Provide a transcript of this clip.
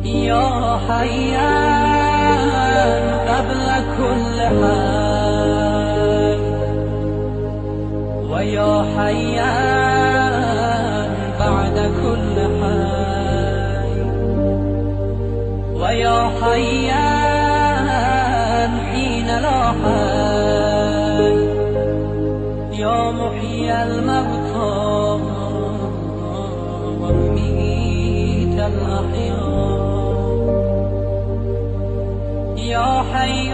يا حيان قبل كل حال، ويا حيان بعد كل حال، ويا حيان حين لا حال، يا محيي الموتى ومميت الأحياء، يا حي